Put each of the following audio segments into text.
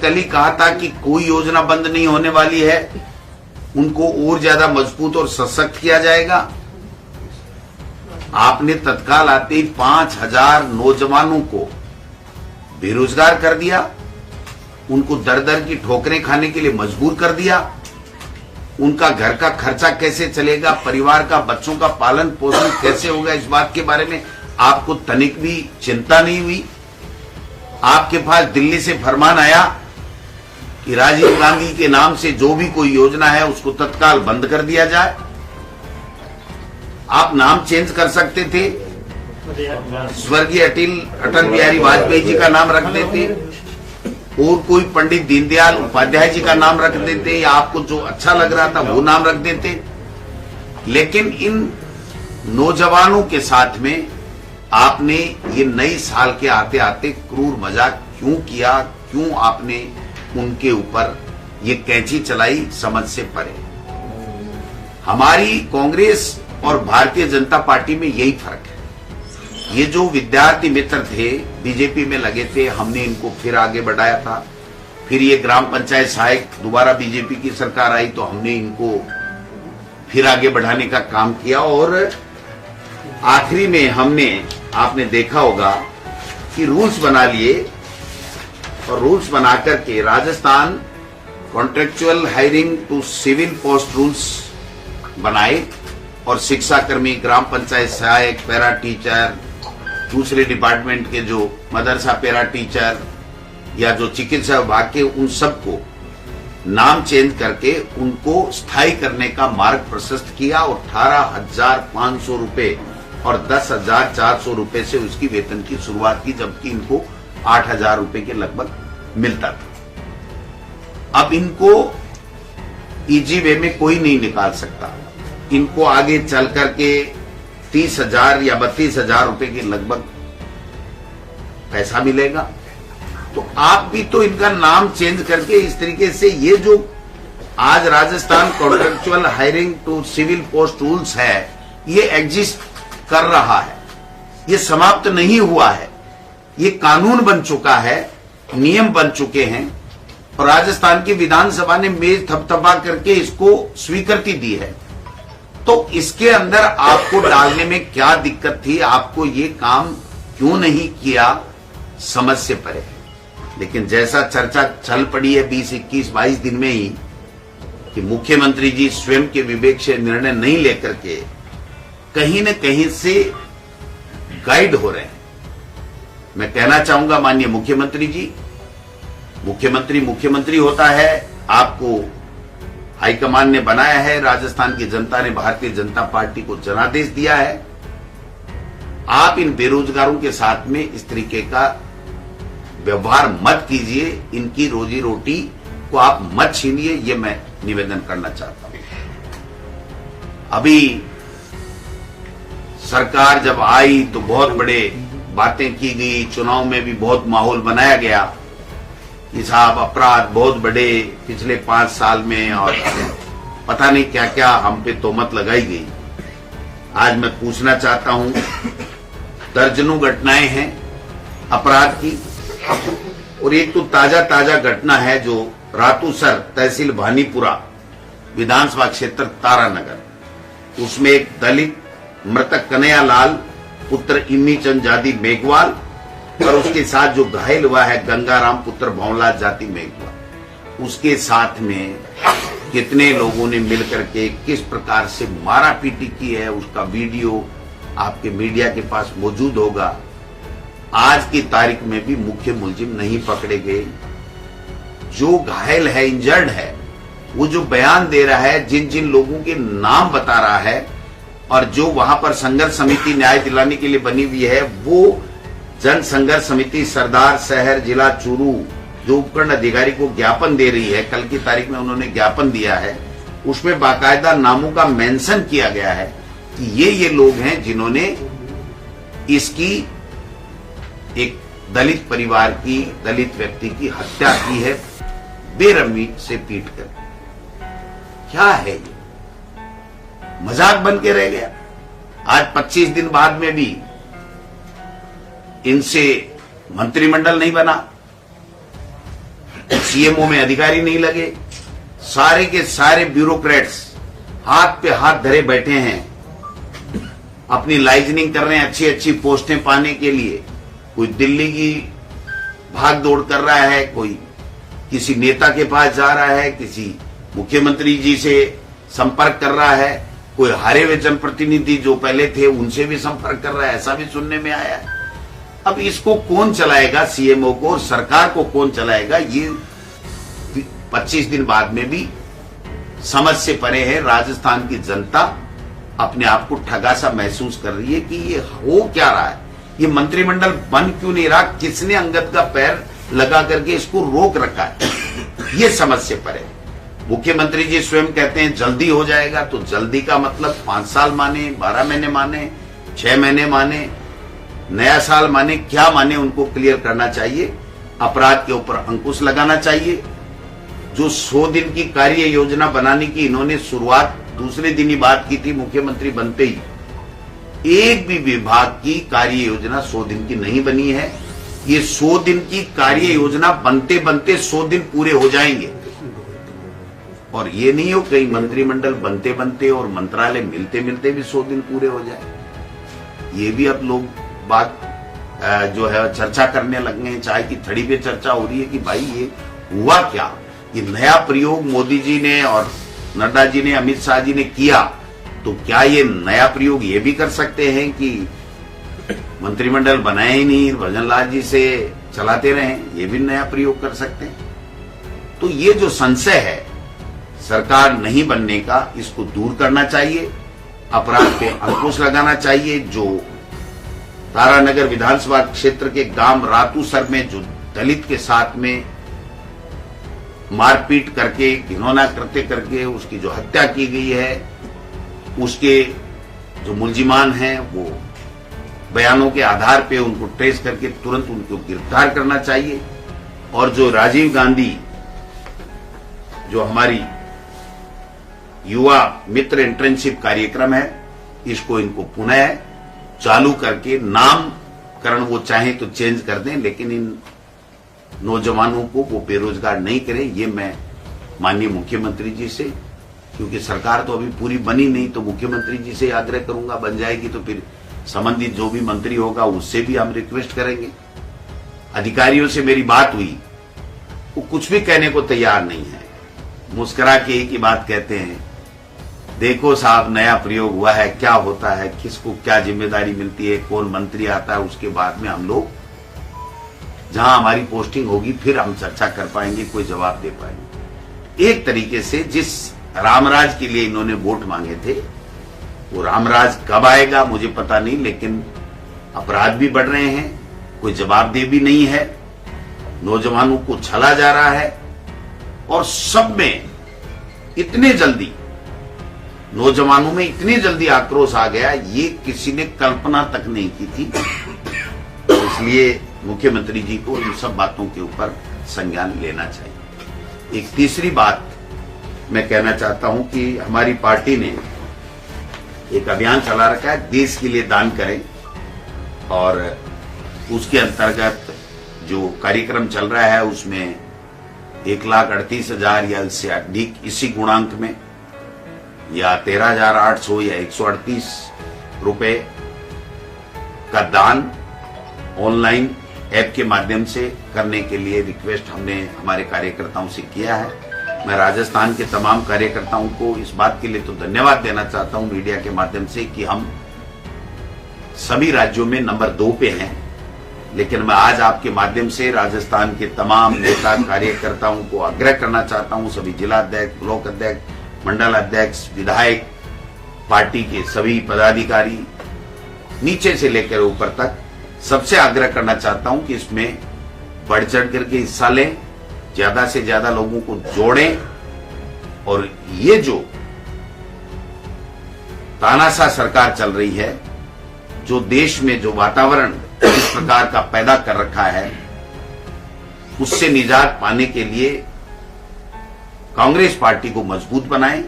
कल ही कहा था कि कोई योजना बंद नहीं होने वाली है, उनको और ज्यादा मजबूत और सशक्त किया जाएगा। आपने तत्काल आते ही 5,000 नौजवानों को बेरोजगार कर दिया, उनको दर दर की ठोकरें खाने के लिए मजबूर कर दिया। उनका घर का खर्चा कैसे चलेगा, परिवार का, बच्चों का पालन पोषण कैसे होगा, इस बात के बारे में आपको तनिक भी चिंता नहीं हुई। आपके पास दिल्ली से फरमान आया कि राजीव गांधी के नाम से जो भी कोई योजना है उसको तत्काल बंद कर दिया जाए। आप नाम चेंज कर सकते थे, स्वर्गीय अटल बिहारी वाजपेयी जी का नाम रख देते, और कोई पंडित दीनदयाल उपाध्याय जी का नाम रख देते, या आपको जो अच्छा लग रहा था वो नाम रख देते। लेकिन इन नौजवानों के साथ में आपने ये नई साल के आते आते क्रूर मजाक क्यों किया, क्यों आपने उनके ऊपर ये कैंची चलाई, समझ से परे। हमारी कांग्रेस और भारतीय जनता पार्टी में यही फर्क है। ये जो विद्यार्थी मित्र थे, बीजेपी में लगे थे, हमने इनको फिर आगे बढ़ाया था। फिर ये ग्राम पंचायत सहायक दोबारा बीजेपी की सरकार आई तो हमने इनको फिर आगे बढ़ाने का काम किया, और आखिरी में हमने, आपने देखा होगा कि रूल्स बना लिए, और रूल्स बना करके Rajasthan contractual hiring to civil post rules बनाए, और शिक्षा कर्मी, ग्राम पंचायत सहायक, पैरा टीचर, दूसरे डिपार्टमेंट के जो मदरसा पैरा टीचर या जो चिकित्सा विभाग के, उन सबको नाम चेंज करके उनको स्थायी करने का मार्ग प्रशस्त किया, और 18,500 रुपए और 10,400 रुपए से उसकी वेतन की शुरुआत की, जबकि इनको 8,000 रुपए के लगभग मिलता था। अब इनको इजी वे में कोई नहीं निकाल सकता, इनको आगे चल करके 30,000 या 32,000 रुपए के लगभग पैसा मिलेगा। तो आप भी तो इनका नाम चेंज करके इस तरीके से, ये जो आज Rajasthan contractual hiring to civil post rules है, ये एग्जिस्ट कर रहा है, ये समाप्त नहीं हुआ है, ये कानून बन चुका है, नियम बन चुके हैं, और राजस्थान की विधानसभा ने मेज थपथपा करके इसको स्वीकृति दी है। तो इसके अंदर आपको डालने में क्या दिक्कत थी, आपको ये काम क्यों नहीं किया, समझ से परे। लेकिन जैसा चर्चा चल पड़ी है 20, 21, 22 दिन में ही, कि मुख्यमंत्री जी स्वयं के विवेक से निर्णय नहीं लेकर के कहीं न कहीं से गाइड हो रहे हैं। मैं कहना चाहूंगा माननीय मुख्यमंत्री जी, मुख्यमंत्री होता है, आपको हाईकमान ने बनाया है, राजस्थान की जनता ने भारतीय जनता पार्टी को जनादेश दिया है। आप इन बेरोजगारों के साथ में इस तरीके का व्यवहार मत कीजिए, इनकी रोजी रोटी को आप मत छीनिए, ये मैं निवेदन करना चाहता हूं। अभी सरकार जब आई तो बहुत बड़े बातें की गई, चुनाव में भी बहुत माहौल बनाया गया कि साहब अपराध बहुत बड़े पिछले 5 साल में, और पता नहीं क्या क्या हम पे तोहमत लगाई गई। आज मैं पूछना चाहता हूं, दर्जनों घटनाएं हैं अपराध की, और एक तो ताजा घटना है जो रातूसर तहसील भानीपुरा विधानसभा क्षेत्र तारानगर, उसमें एक दलित मृतक कन्हैया लाल पुत्र इम्मी चंद जाति मेघवाल, और उसके साथ जो घायल हुआ है गंगाराम पुत्र भंवलाल जाति मेघवाल, उसके साथ में कितने लोगों ने मिलकर के किस प्रकार से मारा पीटी की है, उसका वीडियो आपके मीडिया के पास मौजूद होगा। आज की तारीख में भी मुख्य मुलजिम नहीं पकड़े गए। जो घायल है, इंजर्ड है, वो जो बयान दे रहा है, जिन जिन लोगों के नाम बता रहा है, और जो वहां पर संघर्ष समिति न्याय दिलाने के लिए बनी हुई है, वो जन संघर्ष समिति सरदार शहर जिला चूरू जो उपखंड अधिकारी को ज्ञापन दे रही है, कल की तारीख में उन्होंने ज्ञापन दिया है, उसमें बाकायदा नामों का मेंशन किया गया है कि ये लोग हैं जिन्होंने इसकी एक दलित परिवार की, दलित व्यक्ति की हत्या की है बेरहमी से पीट कर। क्या है ये? मजाक बन के रह गया। आज 25 दिन बाद में भी इनसे मंत्रिमंडल नहीं बना। सीएमओ में अधिकारी नहीं लगे, सारे के सारे ब्यूरोक्रेट्स हाथ पे हाथ धरे बैठे हैं, अपनी लाइजनिंग कर रहे हैं अच्छी अच्छी पोस्टें पाने के लिए। कोई दिल्ली की भाग दौड़ कर रहा है, कोई किसी नेता के पास जा रहा है, किसी मुख्यमंत्री जी से संपर्क कर रहा है, कोई हारे हुए जनप्रतिनिधि जो पहले थे उनसे भी संपर्क कर रहा है, ऐसा भी सुनने में आया है। अब इसको कौन चलाएगा, सीएमओ को और सरकार को कौन चलाएगा, ये 25 दिन बाद में भी समझ से परे है। राजस्थान की जनता अपने आप को ठगा सा महसूस कर रही है कि ये हो क्या रहा है, ये मंत्रिमंडल बन क्यों नहीं रहा, किसने अंगद का पैर लगा करके इसको रोक रखा है, ये समझ से परे। मुख्यमंत्री जी स्वयं कहते हैं जल्दी हो जाएगा, तो जल्दी का मतलब 5 साल माने, 12 महीने माने, 6 महीने माने, नया साल माने, क्या माने, उनको क्लियर करना चाहिए। अपराध के ऊपर अंकुश लगाना चाहिए। जो 100 दिन की कार्य योजना बनाने की इन्होंने शुरुआत दूसरे दिन ही बात की थी, मुख्यमंत्री बनते ही एक भी विभाग की कार्य योजना 100 दिन की नहीं बनी है। ये 100 दिन की कार्य योजना बनते बनते 100 दिन पूरे हो जाएंगे, और ये नहीं हो कहीं मंत्रिमंडल बनते बनते और मंत्रालय मिलते मिलते भी 100 दिन पूरे हो जाए। ये भी अब लोग बात जो है चर्चा करने लग गए हैं, चाय की थड़ी पे चर्चा हो रही है कि भाई ये हुआ क्या, ये नया प्रयोग मोदी जी ने और नड्डा जी ने, अमित शाह जी ने किया, तो क्या ये नया प्रयोग ये भी कर सकते हैं कि मंत्रिमंडल बनाए ही नहीं, भजनलाल जी से चलाते रहे, ये भी नया प्रयोग कर सकते हैं। तो ये जो संशय है सरकार नहीं बनने का, इसको दूर करना चाहिए, अपराध पे अंकुश लगाना चाहिए। जो तारानगर विधानसभा क्षेत्र के गांव रातूसर में जो दलित के साथ में मारपीट करके, घिनौना कृत्य करके उसकी जो हत्या की गई है, उसके जो मुलजिमान हैं वो बयानों के आधार पे उनको ट्रेस करके तुरंत उनको गिरफ्तार करना चाहिए। और जो राजीव गांधी जो हमारी युवा मित्र इंटर्नशिप कार्यक्रम है, इसको इनको पुनः चालू करके नामकरण वो चाहे तो चेंज कर दें, लेकिन इन नौजवानों को वो बेरोजगार नहीं करें। ये मैं माननीय मुख्यमंत्री जी से, क्योंकि सरकार तो अभी पूरी बनी नहीं, तो मुख्यमंत्री जी से आग्रह करूंगा, बन जाएगी तो फिर संबंधित जो भी मंत्री होगा उससे भी हम रिक्वेस्ट करेंगे। अधिकारियों से मेरी बात हुई, वो कुछ भी कहने को तैयार नहीं है, मुस्कुरा के एक ही बात कहते हैं, देखो साहब नया प्रयोग हुआ है, क्या होता है, किसको क्या जिम्मेदारी मिलती है, कौन मंत्री आता है, उसके बाद में हम लोग जहां हमारी पोस्टिंग होगी फिर हम चर्चा कर पाएंगे, कोई जवाब दे पाएंगे। एक तरीके से जिस रामराज के लिए इन्होंने वोट मांगे थे, वो रामराज कब आएगा मुझे पता नहीं, लेकिन अपराध भी बढ़ रहे हैं, कोई जवाबदेही भी नहीं है, नौजवानों को छला जा रहा है, और सब में इतने जल्दी नौजवानों में इतनी जल्दी आक्रोश आ गया, ये किसी ने कल्पना तक नहीं की थी। इसलिए मुख्यमंत्री जी को इन सब बातों के ऊपर संज्ञान लेना चाहिए। एक तीसरी बात मैं कहना चाहता हूं कि हमारी पार्टी ने एक अभियान चला रखा है, देश के लिए दान करें, और उसके अंतर्गत जो कार्यक्रम चल रहा है उसमें 1,38,000 या इससे अधिक इसी गुणांक में, या 13,800 या 138 रुपए का दान ऑनलाइन ऐप के माध्यम से करने के लिए रिक्वेस्ट हमने हमारे कार्यकर्ताओं से किया है। मैं राजस्थान के तमाम कार्यकर्ताओं को इस बात के लिए तो धन्यवाद देना चाहता हूं मीडिया के माध्यम से कि हम सभी राज्यों में नंबर 2 पे हैं, लेकिन मैं आज आपके माध्यम से राजस्थान के तमाम नेता कार्यकर्ताओं को आग्रह करना चाहता हूं, सभी जिला अध्यक्ष, ब्लॉक अध्यक्ष, मंडल अध्यक्ष, विधायक, पार्टी के सभी पदाधिकारी नीचे से लेकर ऊपर तक, सबसे आग्रह करना चाहता हूं कि इसमें बढ़ चढ़ करके हिस्सा लें, ज्यादा से ज्यादा लोगों को जोड़ें, और ये जो तानाशाह सरकार चल रही है, जो देश में जो वातावरण इस प्रकार का पैदा कर रखा है, उससे निजात पाने के लिए कांग्रेस पार्टी को मजबूत बनाएं,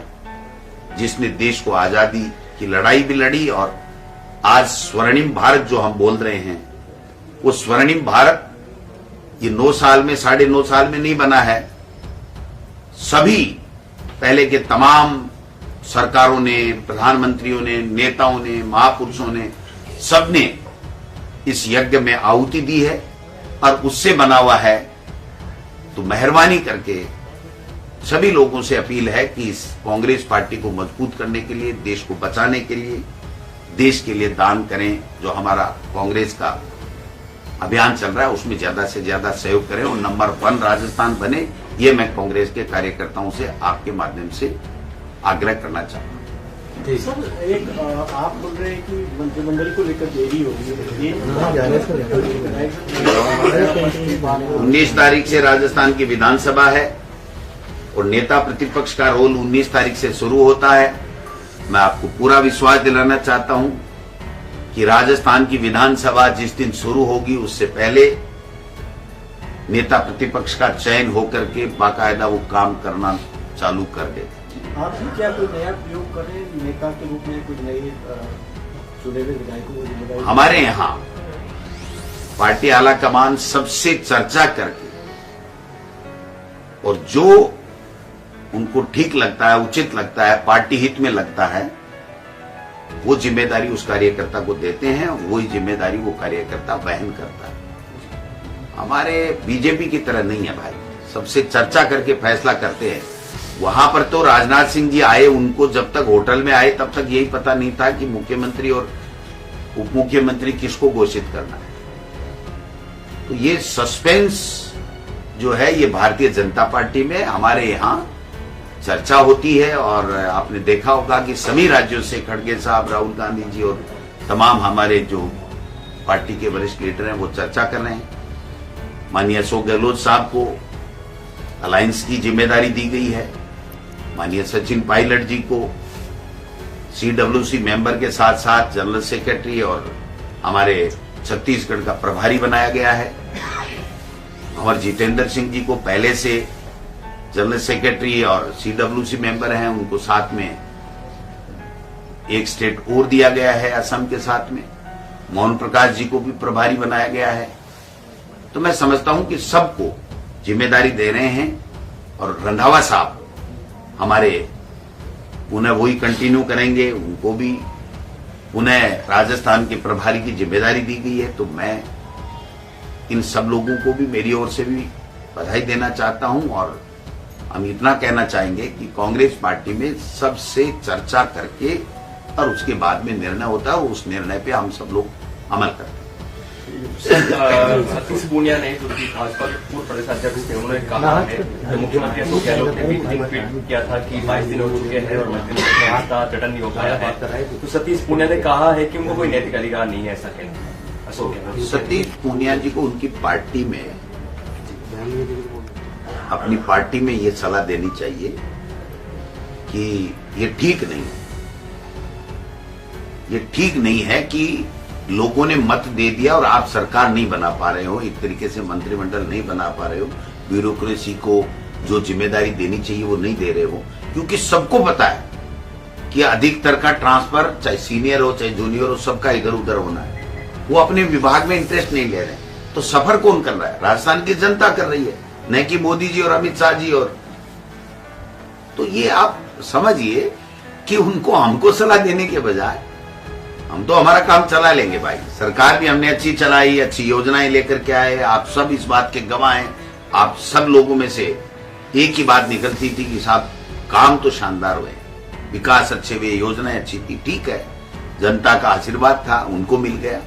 जिसने देश को आजादी की लड़ाई भी लड़ी, और आज स्वर्णिम भारत जो हम बोल रहे हैं, वो स्वर्णिम भारत ये 9 साल में 9.5 साल में नहीं बना है। सभी पहले के तमाम सरकारों ने, प्रधानमंत्रियों ने, नेताओं ने, महापुरुषों ने, सबने इस यज्ञ में आहुति दी है और उससे बना हुआ है। तो मेहरबानी करके सभी लोगों से अपील है कि इस कांग्रेस पार्टी को मजबूत करने के लिए, देश को बचाने के लिए, देश के लिए दान करें। जो हमारा कांग्रेस का अभियान चल रहा है उसमें ज्यादा से ज्यादा सहयोग करें और नंबर 1 राजस्थान बने, ये मैं कांग्रेस के कार्यकर्ताओं से आपके माध्यम से आग्रह करना चाहता हूँ। सर, एक आप बोल रहे हैं कि मंत्रिमंडल को लेकर देरी होगी। 19 तारीख से राजस्थान की विधानसभा है और नेता प्रतिपक्ष का रोल 19 तारीख से शुरू होता है। मैं आपको पूरा विश्वास दिलाना चाहता हूं कि राजस्थान की विधानसभा जिस दिन शुरू होगी उससे पहले नेता प्रतिपक्ष का चयन होकर के बाकायदा वो काम करना चालू कर देते। आप भी क्या कोई नया प्रयोग करें नेता के रूप में, कुछ नई चुने हुए विधायकों को जिम्मेदारी? हमारे यहाँ पार्टी आला कमान सबसे चर्चा करके और जो उनको ठीक लगता है, उचित लगता है, पार्टी हित में लगता है, वो जिम्मेदारी उस कार्यकर्ता को देते हैं। वही जिम्मेदारी वो कार्यकर्ता वहन करता है। हमारे बीजेपी की तरह नहीं है भाई, सबसे चर्चा करके फैसला करते हैं। वहां पर तो राजनाथ सिंह जी आए, उनको जब तक होटल में आए तब तक यही पता नहीं था कि मुख्यमंत्री और उप मुख्यमंत्री किसको घोषित करना है। तो ये सस्पेंस जो है ये भारतीय जनता पार्टी में हमारे यहाँ चर्चा होती है। और आपने देखा होगा कि सभी राज्यों से खड़गे साहब, राहुल गांधी जी और तमाम हमारे जो पार्टी के वरिष्ठ लीडर हैं वो चर्चा कर रहे हैं। माननीय अशोक गहलोत साहब को अलायंस की जिम्मेदारी दी गई है। माननीय सचिन पायलट जी को CWC मेंबर के साथ साथ जनरल सेक्रेटरी और हमारे छत्तीसगढ़ का प्रभारी बनाया गया है। और जितेंद्र सिंह जी को पहले से जनरल सेक्रेटरी और CWC मेंबर हैं, उनको साथ में एक स्टेट और दिया गया है असम के साथ में। मोहन प्रकाश जी को भी प्रभारी बनाया गया है। तो मैं समझता हूं कि सबको जिम्मेदारी दे रहे हैं। और रंधावा साहब हमारे उन्हें वही कंटिन्यू करेंगे, उनको भी उन्हें राजस्थान के प्रभारी की जिम्मेदारी दी गई है। तो मैं इन सब लोगों को भी मेरी ओर से भी बधाई देना चाहता हूं। और हम इतना कहना चाहेंगे कि कांग्रेस पार्टी में सबसे चर्चा करके और उसके बाद में निर्णय होता है, उस निर्णय पे हम सब लोग अमल करते हैं। सतीश पूनिया ने जो कि भाजपा के पूर्व प्रदेश अध्यक्ष थे, उन्होंने कहा है, मुख्यमंत्री अशोक गहलोत ने भी ट्वीट किया था कि 22 दिन हो चुके हैं और मंत्रिमंडल में आस्था गठन नहीं हो पाया है। तो सतीश पूनिया ने कहा है कि उनको कोई नैतिक अधिकार नहीं है ऐसा कहना अशोक गहलोत। सतीश पूनिया जी को उनकी पार्टी में, अपनी पार्टी में ये सलाह देनी चाहिए कि ये ठीक नहीं है कि लोगों ने मत दे दिया और आप सरकार नहीं बना पा रहे हो, एक तरीके से मंत्रिमंडल नहीं बना पा रहे हो, ब्यूरोक्रेसी को जो जिम्मेदारी देनी चाहिए वो नहीं दे रहे हो। क्योंकि सबको पता है कि अधिकतर का ट्रांसफर, चाहे सीनियर हो चाहे जूनियर हो, सबका इधर उधर होना है। वो अपने विभाग में इंटरेस्ट नहीं ले रहे। तो सफर कौन कर रहा है? राजस्थान की जनता कर रही है, न कि मोदी जी और अमित शाह जी। और तो ये आप समझिए कि उनको हमको सलाह देने के बजाय हम तो हमारा काम चला लेंगे भाई। सरकार भी हमने अच्छी चलाई, अच्छी योजनाएं लेकर के आए। आप सब इस बात के गवाह हैं। आप सब लोगों में से एक ही बात निकलती थी कि साहब काम तो शानदार हुए, विकास अच्छे हुए, योजनाएं अच्छी थी। ठीक है, जनता का आशीर्वाद था, उनको मिल गया।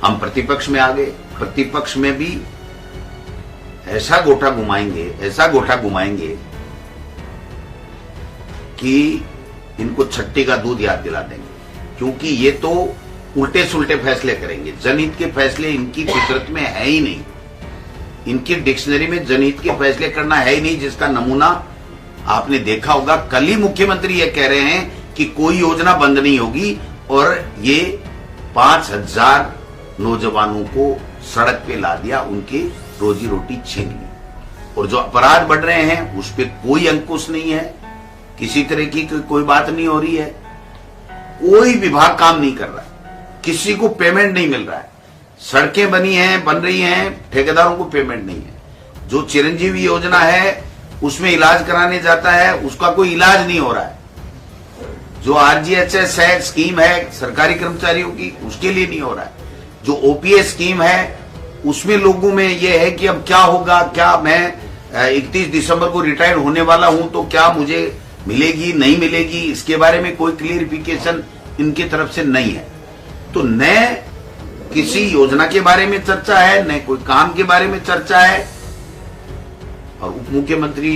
हम प्रतिपक्ष में आ गए। प्रतिपक्ष में भी ऐसा गोटा घुमाएंगे कि इनको छट्टी का दूध याद दिला देंगे। क्योंकि ये तो उल्टे सुल्टे फैसले करेंगे। जनहित के फैसले इनकी फितरत में है ही नहीं, इनकी डिक्शनरी में जनहित के फैसले करना है ही नहीं। जिसका नमूना आपने देखा होगा, कल ही मुख्यमंत्री ये कह रहे हैं कि कोई योजना बंद नहीं होगी और ये 5000 नौजवानों को सड़क पे ला दिया, उनकी रोजी रोटी छीन ली। और जो अपराध बढ़ रहे हैं उस पर कोई अंकुश नहीं है, किसी तरह की कोई बात नहीं हो रही है। कोई विभाग काम नहीं कर रहा है, किसी को पेमेंट नहीं मिल रहा है। सड़कें बनी हैं, बन रही हैं, ठेकेदारों को पेमेंट नहीं है। जो चिरंजीवी योजना है उसमें इलाज कराने जाता है, उसका कोई इलाज नहीं हो रहा है। जो आरजीएचएस है, स्कीम है सरकारी कर्मचारियों की, उसके लिए नहीं हो रहा है। जो ओपीएस स्कीम है उसमें लोगों में यह है कि अब क्या होगा, क्या मैं 31 दिसंबर को रिटायर होने वाला हूं तो क्या मुझे मिलेगी नहीं मिलेगी, इसके बारे में कोई क्लियरिफिकेशन इनकी तरफ से नहीं है। तो न किसी योजना के बारे में चर्चा है, न कोई काम के बारे में चर्चा है। और उप मुख्यमंत्री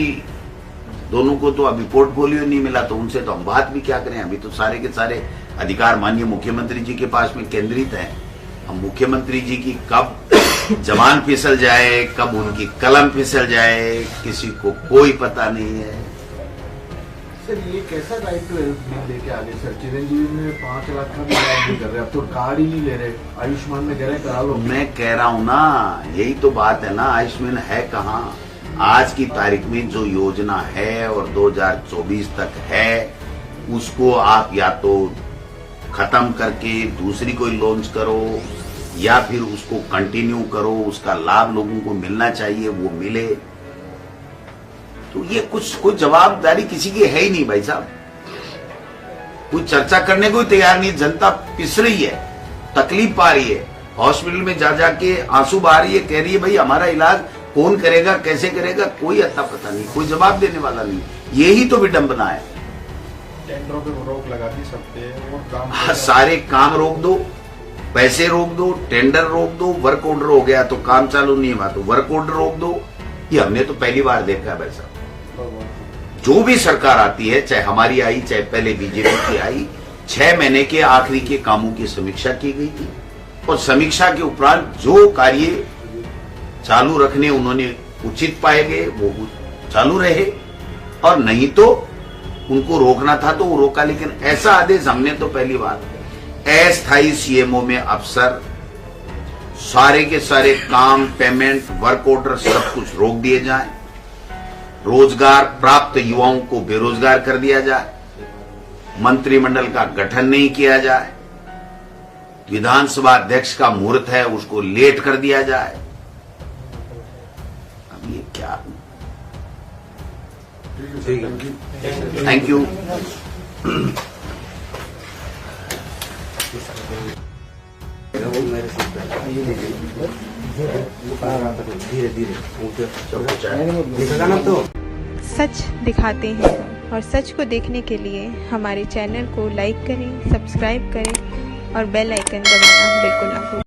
दोनों को तो अभी पोर्टफोलियो नहीं मिला, तो उनसे तो हम बात भी क्या करें। अभी तो सारे के सारे अधिकार माननीय मुख्यमंत्री जी के पास में केंद्रित हैं। हम मुख्यमंत्री जी की कब जबान फिसल जाए, कब उनकी कलम फिसल जाए, किसी को कोई पता नहीं है। सर ये कैसा राइट टू हेल्थ बिल लेके आ गए सर? चिरंजीवी में 5 लाख का भी इलाज नहीं कर रहे, अब तो कार्ड ही नहीं ले रहे। आयुष्मान में कह रहे करा लो। मैं कह रहा हूं ना, यही तो बात है ना, आयुष्मान है कहाँ? आज की तारीख में जो योजना है और 2024 तक है, उसको आप या तो खत्म करके दूसरी कोई लॉन्च करो या फिर उसको कंटिन्यू करो। उसका लाभ लोगों को मिलना चाहिए, वो मिले। तो ये कुछ कोई जवाबदारी किसी की है ही नहीं भाई साहब। कोई चर्चा करने को ही तैयार नहीं। जनता पिस रही है, तकलीफ पा रही है, हॉस्पिटल में जा जाके आंसू बहा रही है, कह रही है भाई हमारा इलाज कौन करेगा, कैसे करेगा, कोई अता पता नहीं, कोई जवाब देने वाला नहीं। यही तो विडंबना है। टेंडरों पे रोक लगा दी सब पे और काम सारे काम रोक दो, पैसे रोक दो, टेंडर रोक दो, वर्क ऑर्डर हो गया तो काम चालू नहीं हुआ तो वर्क ऑर्डर रोक दो। ये हमने तो पहली बार देखा है भाई साहब। जो भी सरकार आती है, चाहे हमारी आई चाहे पहले बीजेपी की आई, 6 महीने के आखिरी के कामों की समीक्षा की गई थी और समीक्षा के उपरांत जो कार्य चालू रखने उन्होंने उचित पाए गए वो चालू रहे, और नहीं तो उनको रोकना था तो वो रोका। लेकिन ऐसा आदेश हमने तो पहली बार, अस्थायी सीएमओ में अफसर सारे के सारे काम, पेमेंट, वर्क ऑर्डर सब कुछ रोक दिए जाए, रोजगार प्राप्त युवाओं को बेरोजगार कर दिया जाए, मंत्रिमंडल का गठन नहीं किया जाए, विधानसभा अध्यक्ष का मुहूर्त है उसको लेट कर दिया जाए। अब ये क्या? Thank you. धीरे धीरे सच दिखाते हैं और सच को देखने के लिए हमारे चैनल को लाइक करें, सब्सक्राइब करें और बेल आइकन दबाना बिल्कुल ना भूलें।